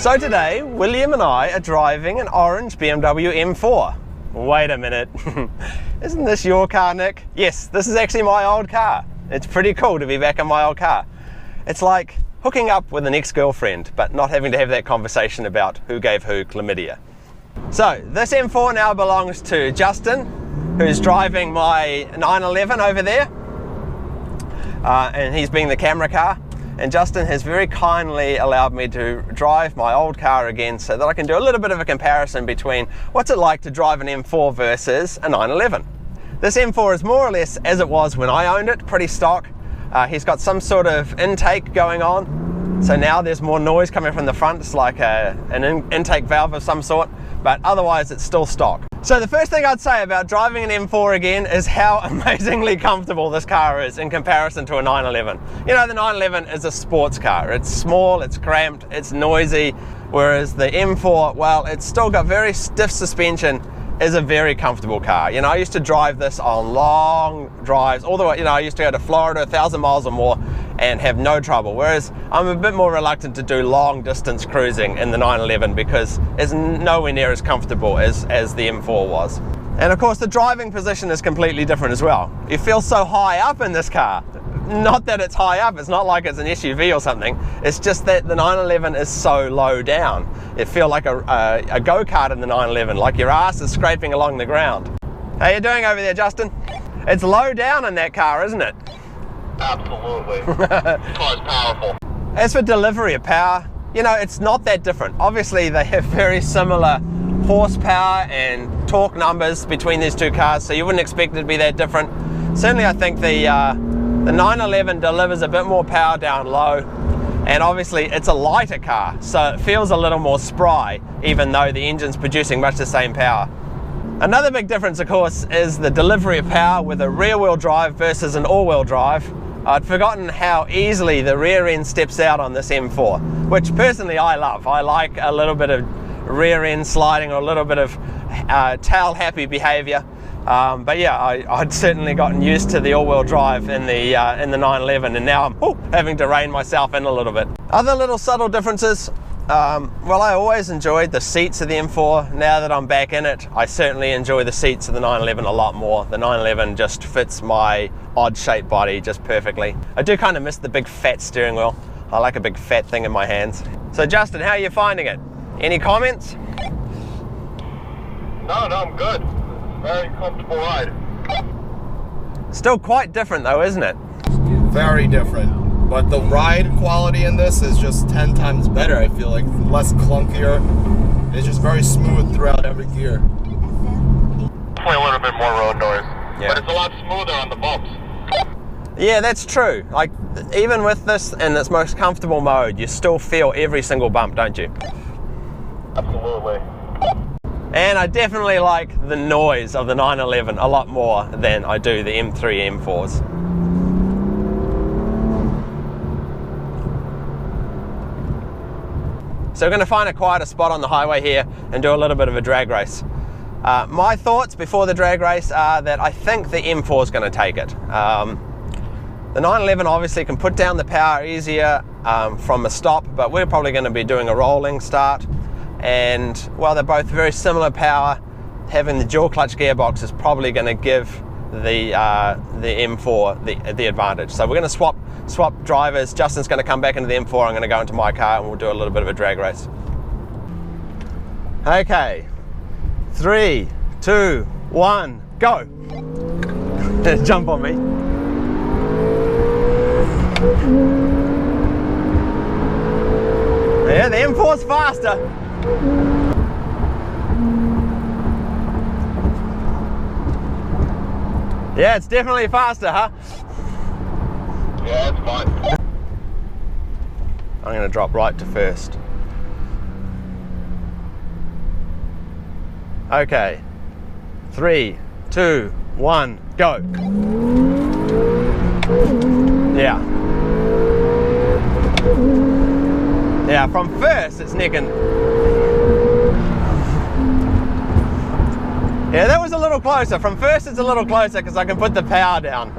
So today, William and I are driving an orange BMW M4. Wait a minute, isn't this your car, Nick? Yes, this is actually my old car. It's pretty cool to be back in my old car. It's like hooking up with an ex-girlfriend, but not having to have that conversation about who gave who chlamydia. So this M4 now belongs to Justin, who's driving my 911 over there, and he's being the camera car. And Justin has very kindly allowed me to drive my old car again so that I can do a little bit of a comparison between what's it like to drive an M4 versus a 911. This M4 is more or less as it was when I owned it, pretty stock. He's got some sort of intake going on, so now there's more noise coming from the front. It's like an intake valve of some sort, but otherwise it's still stock. So the first thing I'd say about driving an M4 again is how amazingly comfortable this car is in comparison to a 911. You know, the 911 is a sports car. It's small, it's cramped, it's noisy, whereas the M4, well, it's still got very stiff suspension, is a very comfortable car. You know, I used to drive this on long drives, all the way, you know, I used to go to Florida 1,000 miles or more and have no trouble, whereas I'm a bit more reluctant to do long distance cruising in the 911 because it's nowhere near as comfortable as the M4 was. And of course the driving position is completely different as well. You feel so high up in this car. Not that it's high up, it's not like it's an SUV or something, it's just that the 911 is so low down. It feels like a go-kart in the 911, like your ass is scraping along the ground. How you doing over there, Justin? It's low down in that car, isn't it? Absolutely. This car's powerful. As for delivery of power, you know, it's not that different. Obviously they have very similar horsepower and torque numbers between these two cars, so you wouldn't expect it to be that different. Certainly I think the 911 delivers a bit more power down low, and obviously it's a lighter car, so it feels a little more spry, even though the engine's producing much the same power. Another big difference, of course, is the delivery of power with a rear-wheel drive versus an all-wheel drive. I'd forgotten how easily the rear end steps out on this M4, which personally I love. I like a little bit of rear end sliding or a little bit of tail happy behavior. But yeah, I'd certainly gotten used to the all-wheel drive in the 911, and now I'm having to rein myself in a little bit. Other little subtle differences. Well, I always enjoyed the seats of the M4. Now that I'm back in it, I certainly enjoy the seats of the 911 a lot more. The 911 just fits my odd-shaped body just perfectly. I do kind of miss the big fat steering wheel. I like a big fat thing in my hands. So Justin, how are you finding it? Any comments? No, I'm good. Very comfortable ride. Still quite different though, isn't it? Very different. But the ride quality in this is just 10 times better. I feel like less clunkier. It's just very smooth throughout every gear. Definitely a little bit more road noise, yeah. But it's a lot smoother on the bumps. Yeah, that's true. Like, even with this in its most comfortable mode, you still feel every single bump, don't you? Absolutely. And I definitely like the noise of the 911 a lot more than I do the M3, M4s. So we're going to find a quieter spot on the highway here and do a little bit of a drag race. My thoughts before the drag race are that I think the M4 is going to take it. The 911 obviously can put down the power easier from a stop, but we're probably going to be doing a rolling start. And while they're both very similar power, having the dual clutch gearbox is probably going to give the M4 the advantage. So we're going to swap drivers. Justin's going to come back into the M4, I'm going to go into my car and we'll do a little bit of a drag race. Okay, 3, 2, 1, go! Jump on me. Yeah, the M4's faster. Yeah, it's definitely faster, huh? Yeah, it's fine. I'm going to drop right to first. Okay, 3, 2, 1, go. Yeah. Yeah, from first it's nicking. Yeah, that was a little closer. From first it's a little closer because I can put the power down.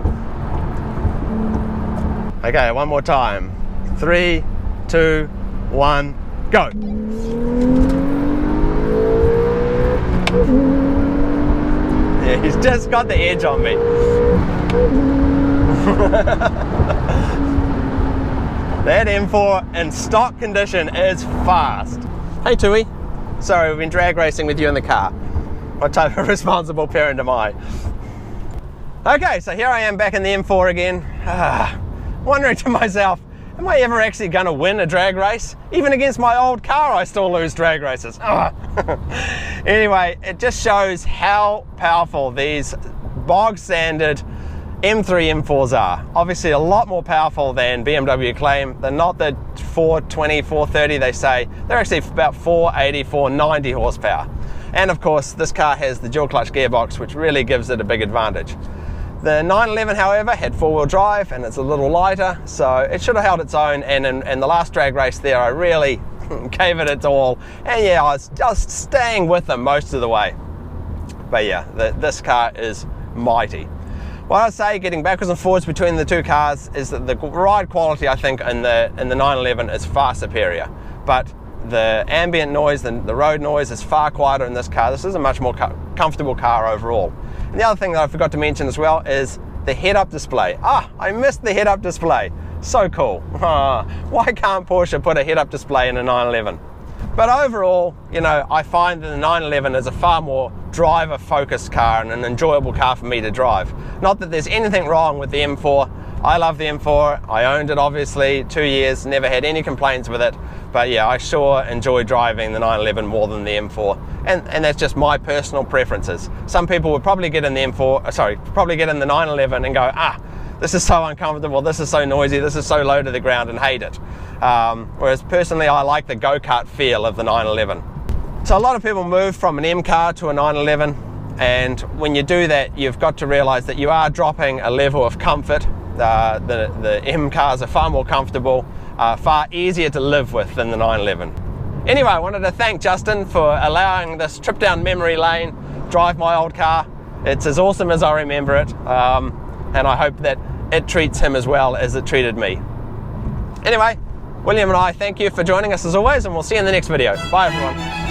Okay, one more time. 3, 2, 1, go. Yeah, he's just got the edge on me. That M4 in stock condition is fast. Hey Tui, sorry we've been drag racing with you in the car. What type of responsible parent am I? Okay, so here I am back in the M4 again. Wondering to myself, am I ever actually going to win a drag race? Even against my old car I still lose drag races. Anyway, it just shows how powerful these bog standard M3 M4s are. Obviously a lot more powerful than BMW claim. They're not the 420, 430 they say. They're actually about 480, 490 horsepower. And of course this car has the dual clutch gearbox, which really gives it a big advantage. The 911, however, had four-wheel drive and it's a little lighter, so it should have held its own, and in the last drag race there I really gave it its all, and yeah, I was just staying with them most of the way. But yeah, this car is mighty. What I'd say, getting backwards and forwards between the two cars, is that the ride quality I think in the 911 is far superior, but the ambient noise, the road noise is far quieter in this car. This is a much more comfortable car overall. And the other thing that I forgot to mention as well is the head-up display. I missed the head-up display. So cool. Why can't Porsche put a head-up display in a 911? But overall, you know, I find that the 911 is a far more driver-focused car and an enjoyable car for me to drive. Not that there's anything wrong with the M4. I love the M4. I owned it obviously 2 years, never had any complaints with it. But yeah, I sure enjoy driving the 911 more than the M4. And that's just my personal preferences. Some people would probably get in the probably get in the 911 and go, this is so uncomfortable, this is so noisy, this is so low to the ground, and hate it. Whereas personally, I like the go-kart feel of the 911. So a lot of people move from an M car to a 911, and when you do that, you've got to realize that you are dropping a level of comfort. The M cars are far more comfortable, far easier to live with than the 911. Anyway, I wanted to thank Justin for allowing this trip down memory lane, drive my old car. It's as awesome as I remember it, and I hope that it treats him as well as it treated me. Anyway, William and I thank you for joining us as always, and we'll see you in the next video. Bye everyone.